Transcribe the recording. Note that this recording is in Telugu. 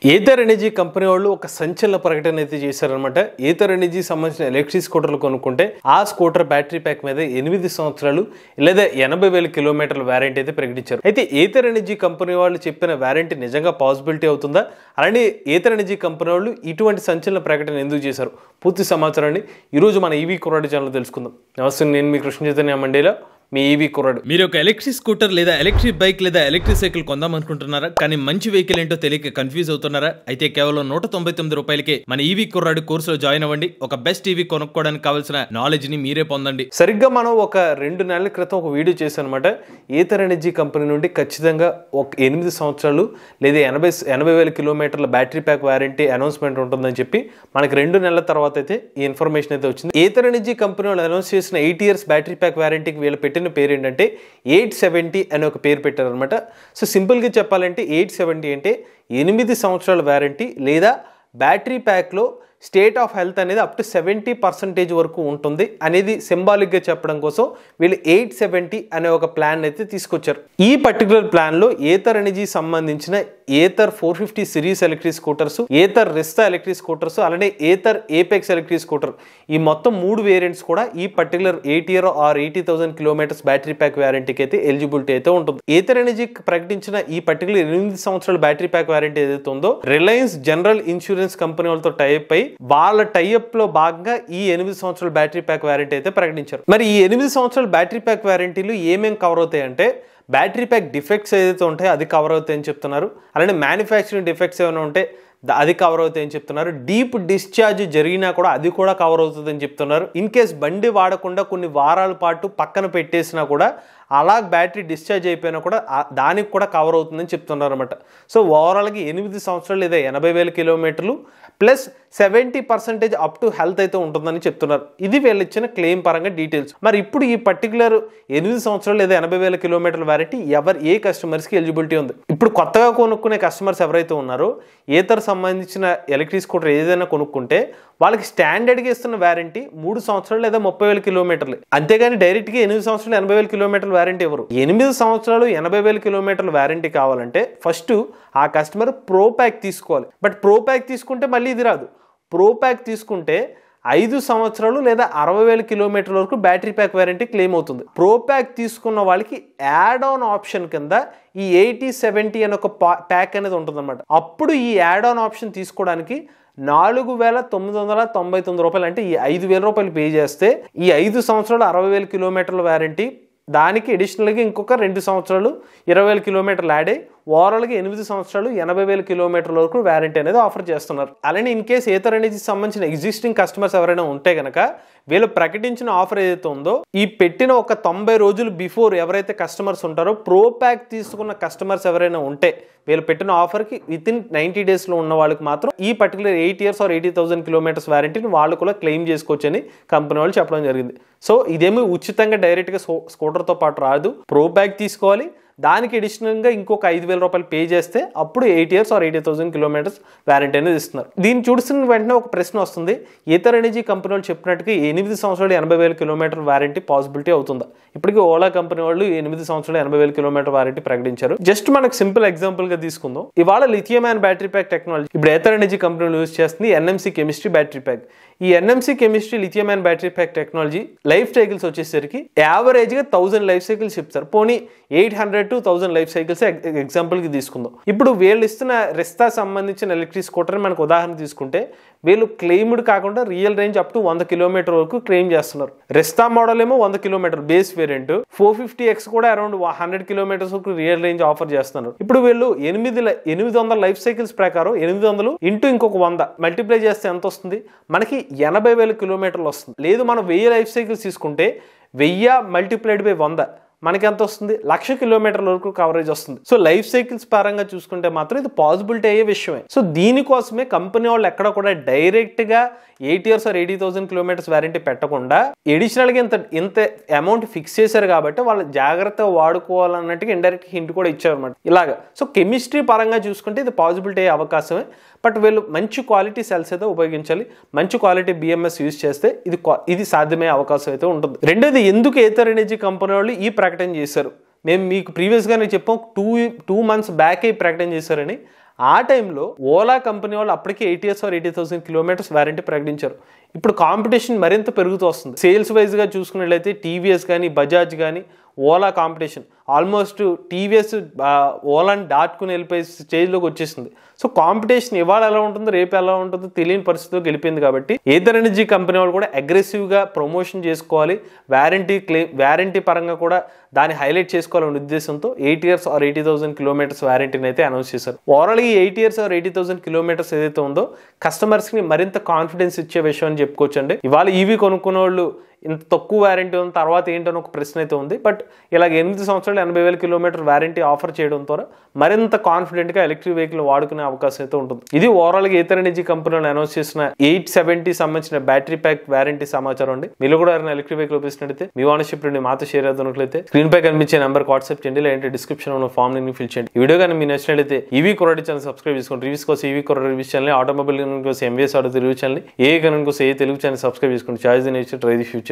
ఏథర్ ఎనర్జీ కంపెనీ వాళ్ళు ఒక సంచలన ప్రకటన అయితే చేశారనమాట. ఏథర్ ఎనర్జీ సంబంధించిన ఎలక్ట్రిక్ స్కూటర్లు కొనుక్కుంటే ఆ స్కూటర్ బ్యాటరీ ప్యాక్ మీద 8 సంవత్సరాలు లేదా 80,000 కిలోమీటర్ల వారంటీ అయితే ప్రకటించారు. అయితే ఏథర్ ఎనర్జీ కంపెనీ వాళ్ళు చెప్పిన వారంటీ నిజంగా పాసిబిలిటీ అవుతుందా? అలానే ఏథర్ ఎనర్జీ కంపెనీ వాళ్ళు ఇటువంటి సంచలన ప్రకటన ఎందుకు చేశారు? పూర్తి సమాచారాన్ని ఈరోజు మన ఈవీ కుర్రాడు ఛానల్ తెలుసుకుందాం. నమస్తే, నేను మీ కృష్ణ చైతన్య మండేలా, మీ ఈవీ కుర్రాడు. మీరు ఒక ఎలక్ట్రిక్ స్కూటర్ లేదా ఎలక్ట్రిక్ బైక్ లేదా ఎలక్ట్రిక్ సైకిల్ కొందాం అనుకుంటున్నారా? కానీ మంచి వెహికల్ ఏంటో తెలియక కన్ఫ్యూజ్ అవుతున్నారా? అయితే కేవలం 199 రూపాయలకే మన ఈవీ కుర్రాడు కోర్సులో జాయిన్ అవ్వండి. ఒక బెస్ట్ ఈవీ కొనుక్కోవడానికి కావాల్సిన నాలెడ్జ్ ని మీరే పొందండి. సరిగ్గా మనం ఒక 2 నెలల క్రితం ఒక వీడియో చేశాను అనమాట. ఏథర్ ఎనర్జీ కంపెనీ నుండి ఖచ్చితంగా ఒక 8 సంవత్సరాలు లేదా 80,000 కిలోమీటర్ల బ్యాటరీ ప్యాక్ వారంటీ అనౌన్స్మెంట్ ఉంటుందని చెప్పి మనకి 2 నెలల తర్వాత అయితే ఈ ఇన్ఫర్మేషన్ అయితే వచ్చింది. ఏథర్ ఎనర్జీ కంపెనీ వాళ్ళు అనౌన్స్ చేసిన 8 years బ్యాటరీ ప్యాక్ వారంటీకి వీళ్ళు పెట్టిన పేరు ఏంటంటే 870 అని ఒక పేరు పెట్టారనమాట. సో సింపుల్గా చెప్పాలంటే 870 అంటే 8 సంవత్సరాల వారంటీ లేదా బ్యాటరీ ప్యాక్లో స్టేట్ ఆఫ్ హెల్త్ అనేది అప్ టు 70% వరకు ఉంటుంది అనేది సింబాలిక్గా చెప్పడం కోసం వీళ్ళు 870 అనే ఒక ప్లాన్ అయితే తీసుకొచ్చారు. ఈ పర్టికులర్ ప్లాన్లో ఏథర్ ఎనర్జీ సంబంధించిన Ather 450 series electric scooters, Ather Rizta electric scooters, అలానే ఏథర్ ఏపెక్స్ ఎలక్ట్రిక్ స్కూటర్, ఈ మొత్తం 3 వేరియంట్స్ కూడా ఈ particular 8 year or 80,000 kilometres battery pack వారంటీకి అయితే ఎలిజిబిలిటీ అయితే ఉంటుంది. ఏథర్ ఎనర్జీ ప్రకటించిన ఈ పర్టికులర్ 8 సంవత్సరాల బ్యాటరీ ప్యాక్ వారంటీ ఏదైతే ఉందో రిలయన్స్ జనరల్ ఇన్సూరెన్స్ కంపెనీ వాళ్ళతో టైప్ అయి వాళ్ళ టైఅప్ లో భాగంగా ఈ 8 సంవత్సరాల బ్యాటరీ ప్యాక్ వారంటీ అయితే ప్రకటించారు. మరి ఈ 8 సంవత్సరాల బ్యాటరీ ప్యాక్ వారంటీలు ఏమేం కవర్ అవుతాయంటే బ్యాటరీ ప్యాక్ డిఫెక్ట్స్ ఏదైతే ఉంటాయో అది కవర్ అవుతాయని చెప్తున్నారు. అలానే మ్యానుఫ్యాక్చరింగ్ డిఫెక్ట్స్ ఏమైనా ఉంటే అది కవర్ అవుతాయని చెప్తున్నారు. డీప్ డిశ్చార్జ్ జరిగినా కూడా అది కూడా కవర్ అవుతుందని చెప్తున్నారు. ఇన్ కేస్ బండి వాడకుండా కొన్ని వారాల పాటు పక్కన పెట్టేసినా కూడా అలా బ్యాటరీ డిశ్చార్జ్ అయిపోయినా కూడా దానికి కూడా కవర్ అవుతుందని చెప్తున్నారు అనమాట. సో ఓవరాల్గా 8 సంవత్సరాలు లేదా 80,000 కిలోమీటర్లు ప్లస్ 70% అప్ టు హెల్త్ అయితే ఉంటుందని చెప్తున్నారు. ఇది వీళ్ళు ఇచ్చిన క్లెయిమ్ పరంగా డీటెయిల్స్. మరి ఇప్పుడు ఈ పర్టికులర్ 8 సంవత్సరాలు లేదా 80,000 కిలోమీటర్ల వారంటీ ఏ కస్టమర్స్కి ఎలిజిబిలిటీ ఉంది? ఇప్పుడు కొత్తగా కొనుక్కునే కస్టమర్స్ ఎవరైతే ఉన్నారో ఏథర్ సంబంధించిన ఎలక్ట్రిక్ స్కూటర్ ఏదైనా కొనుక్కుంటే వాళ్ళకి స్టాండర్డ్గా ఇస్తున్న వారంటీ 3 సంవత్సరాలు లేదా 30,000 కిలోమీటర్లు. అంతేగాని డైరెక్ట్గా 8 సంవత్సరాలు 80,000 కిలోమీటర్ల వారంటీ ఎవరు? 8 సంవత్సరాలు 80,000 కిలోమీటర్ల వారంటీ కావాలంటే ఫస్ట్ ఆ కస్టమర్ ప్రో ప్యాక్ తీసుకోవాలి. బట్ ప్రో ప్యాక్ తీసుకుంటే మళ్ళీ ఇది రాదు. ప్రో ప్యాక్ తీసుకుంటే 5 సంవత్సరాలు లేదా 60,000 కిలోమీటర్ల వరకు బ్యాటరీ ప్యాక్ వారంటీ క్లెయిమ్ అవుతుంది. ప్రో ప్యాక్ తీసుకున్న వాళ్ళకి యాడ్ ఆన్ ఆప్షన్ కింద ఈ 8070 అనే ఒక ప్యాక్ అనేది ఉంటుంది అనమాట. అప్పుడు ఈ యాడ్ ఆన్ ఆప్షన్ తీసుకోవడానికి 4,999 రూపాయలు, అంటే ఈ 5,000 రూపాయలు పే చేస్తే ఈ 5 సంవత్సరాలు 60,000 కిలోమీటర్ల వారంటీ, దానికి అడిషనల్గా ఇంకొక 2 సంవత్సరాలు 20,000 కిలోమీటర్లు యాడ్ అయ్యి ఓవరాల్గా 8 సంవత్సరాలు 80,000 కిలోమీటర్ల వరకు వారంటీ అనేది ఆఫర్ చేస్తున్నారు. అలానే ఇన్ కేసు ఏథర్ ఎనర్జీ సంబంధించిన ఎగ్జిస్టింగ్ కస్టమర్స్ ఎవరైనా ఉంటే కనుక వీళ్ళు ప్రకటించిన ఆఫర్ ఏదైతే ఉందో ఈ పెట్టిన ఒక 90 రోజులు బిఫోర్ ఎవరైతే కస్టమర్స్ ఉంటారో ప్రో ప్యాక్ తీసుకున్న కస్టమర్స్ ఎవరైనా ఉంటే వీళ్ళు పెట్టిన ఆఫర్కి వితిన్ 90 డేస్లో ఉన్న వాళ్ళకి మాత్రం ఈ పర్టికులర్ 8 years or 80,000 కిలోమీటర్స్ వారంటీని వాళ్ళు కూడా క్లెయిమ్ చేసుకోవచ్చని కంపెనీ వాళ్ళు చెప్పడం జరిగింది. సో ఇదేమీ ఉచితంగా డైరెక్ట్గా స్కూటర్తో పాటు రాదు. ప్రో ప్యాక్ తీసుకోవాలి, దానికి అడిషనల్గా ఇంకొక 5,000 రూపాయలు పే చేస్తే అప్పుడు 8 years or 80,000 కిలోమీటర్స్ వారంటీ అనేది ఇస్తున్నారు. దీన్ని చూసిన వెంటనే ఒక ప్రశ్న వస్తుంది, ఏథర్ ఎనర్జీ కంపెనీ వాళ్ళు చెప్పినట్టుగా 8 సంవత్సరాలు 80,000 కిలోమీటర్ వారంటీ పాసిబిలిటీ అవుతుందా? ఇప్పటికీ ఓలా కంపెనీ వాళ్ళు 8 సంవత్సరాలు 80,000 కిలోమీటర్ వారంటీ ప్రకటించారు. జస్ట్ మనకు సింపుల్ ఎగ్జాంపుల్ గా తీసుకుందాం. ఇవాళ lithium ion battery pack technology ఇప్పుడు ఏథర్ ఎనర్జీ కంపెనీ యూజ్ చేస్తుంది ఎన్ఎంసీ కెమిస్ట్రీ బ్యాటరీ ప్యాక్. ఈ NMC chemistry lithium ion battery pack technology life cycles వచ్చేసరికి యావరేజ్గా 1000 లైఫ్ సైకిల్స్ చెప్తారు. పోనీ 800 to 1000 లైఫ్ సైకిల్స్ ఎగ్జాంపుల్కి తీసుకుందాం. ఇప్పుడు వీళ్ళు ఇస్తున్న రిస్తా సంబంధించిన ఎలక్ట్రిక్ స్కూటర్ మనకు ఉదాహరణ తీసుకుంటే వీళ్ళు క్లెయిమ్డ్ కాకుండా real range up to 100 kilometre వరకు క్లెయిమ్ చేస్తున్నారు. రిస్తా మోడల్ ఏమో 100 కిలోమీటర్ బేస్ వేరియంట్, 450X కూడా అరౌండ్ 100 కిలోమీటర్స్ వరకు రియల్ రేంజ్ ఆఫర్ చేస్తున్నారు. ఇప్పుడు వీళ్ళు 800 లైఫ్ సైకిల్స్ ప్రకారం 800 ఇంటూ ఇంకొక 100 మల్టిప్లై చేస్తే ఎంత వస్తుంది? మనకి 80,000 కిలోమీటర్లు వస్తుంది. లేదు మనం 1000 లైఫ్ సైకిల్స్ తీసుకుంటే 1000 మల్టిప్లైడ్ బై 100 మనకి ఎంత వస్తుంది? 1,00,000 కిలోమీటర్ల వరకు కవరేజ్ వస్తుంది. సో లైఫ్ సైకిల్స్ పరంగా చూసుకుంటే మాత్రం ఇది పాసిబిలిటీ అయ్యే విషయమే. సో దీనికోసమే కంపెనీ వాళ్ళు ఎక్కడ కూడా డైరెక్ట్ గా 8 years or 80,000 కిలోమీటర్స్ వారంటీ పెట్టకుండా అడిషనల్ గా ఇంత అమౌంట్ ఫిక్స్ చేశారు కాబట్టి వాళ్ళు జాగ్రత్తగా వాడుకోవాలన్నట్టుగా ఇండైరెక్ట్ హింట్ కూడా ఇచ్చారు అనమాట ఇలాగా. సో కెమిస్ట్రీ పరంగా చూసుకుంటే ఇది పాసిబిలిటీ అయ్యే అవకాశమే. బట్ వీళ్ళు మంచి క్వాలిటీ సెల్స్ అయితే ఉపయోగించాలి, మంచి క్వాలిటీ బిఎంఎస్ యూజ్ చేస్తే ఇది సాధ్యమయ్యే అవకాశం అయితే ఉంటుంది. రెండోది, ఎందుకు ఏథర్ ఎనర్జీ కంపెనీ వాళ్ళు ఈ ప్రకటన చేశారు? మేము మీకు ప్రీవియస్గానే చెప్పాం 2 months బ్యాక్ ప్రకటన చేశారని. ఆ టైంలో ఓలా కంపెనీ వాళ్ళు అప్పటికే 8 years or 80,000 kilometers వారంటీ ప్రకటించారు. ఇప్పుడు కాంపిటీషన్ మరింత పెరుగుతూ వస్తుంది. సేల్స్ వైజ్గా చూసుకున్నట్లయితే టీవీఎస్ కానీ బజాజ్ కానీ ఓలా కాంపిటీషన్ ఆల్మోస్ట్ టీవీఎస్ ఓలాని దాటుకుని వెళ్ళిపోయే స్టేజ్లోకి వచ్చేసింది. సో కాంపిటీషన్ ఇవాళ ఎలా ఉంటుందో రేపు ఎలా ఉంటుందో తెలియని పరిస్థితిలోకి వెళ్ళిపోయింది. కాబట్టి ఏథర్ ఎనర్జీ కంపెనీ వాళ్ళు కూడా అగ్రెసివ్గా ప్రమోషన్ చేసుకోవాలి, వ్యారంటీ పరంగా కూడా దాన్ని హైలైట్ చేసుకోవాలనే ఉద్దేశంతో 8 years or 80,000 kilometers వారంటీని అయితే అనౌన్స్ చేశారు. ఓవరాల్ ఈ 8 years or 80,000 kilometers ఏదైతే ఉందో కస్టమర్స్కి మరింత కాన్ఫిడెన్స్ ఇచ్చే విషయం అని చెప్పుకోవచ్చండి. ఇవాళ ఈవీ కొనుక్కునే వాళ్ళు ఇంత తక్కువ వారంటీ ఉంది తర్వాత ఏంటని ఒక ప్రశ్న అయితే ఉంది. బట్ ఇలాగ 8 సంవత్సరాలు 80,000 kilometers వారంటీ ఆఫర్ చేయడం ద్వారా మరింత కాన్ఫిడెంట్గా ఎలక్ట్రిక్ వెహికల్ వాడుకునే అవకాశం అయితే ఉంటుంది. ఇది ఓవరాల్గా ఏథర్ ఎనర్జీ కంపెనీలు అనౌన్స్ చేసిన 870 సంబంధించిన బ్యాటరీ ప్యాక్ వారంటీ సమాచారం అండి. మీరు కూడా ఎవరైనా ఎలక్ట్రిక్ వెహికల్ ఉపయోగిస్తున్నట్లయితే మీ ఓనర్షిప్ నుండి మాతో షేర్ అవుతున్నట్లయితే స్క్రీన్ పై కనిపించే నెంబర్ వాట్సాప్ చేయండి, లేదంటే డిస్క్రిప్షన్ ఉన్న ఫామ్ ని ఫిల్ చేయండి. ఈ వీడియో కానీ మీకు నచ్చినట్లయితే ఈవీ కొరడి ఛానల్ సబ్స్క్రైబ్ చేసుకోండి. రివ్యూస్ కోసం ఈవీ కొరడి రివ్యూస్ ఛానల్, ఆటోమొబైల్ కోసం ఎంవీఎస్ ఆటో రివ్యూ ఛానల్, ఏ కనుక కోసం ఏ తెలుగు ఛానల్ సబ్స్క్రైబ్ చేసుకోండి. Choice nature try the future.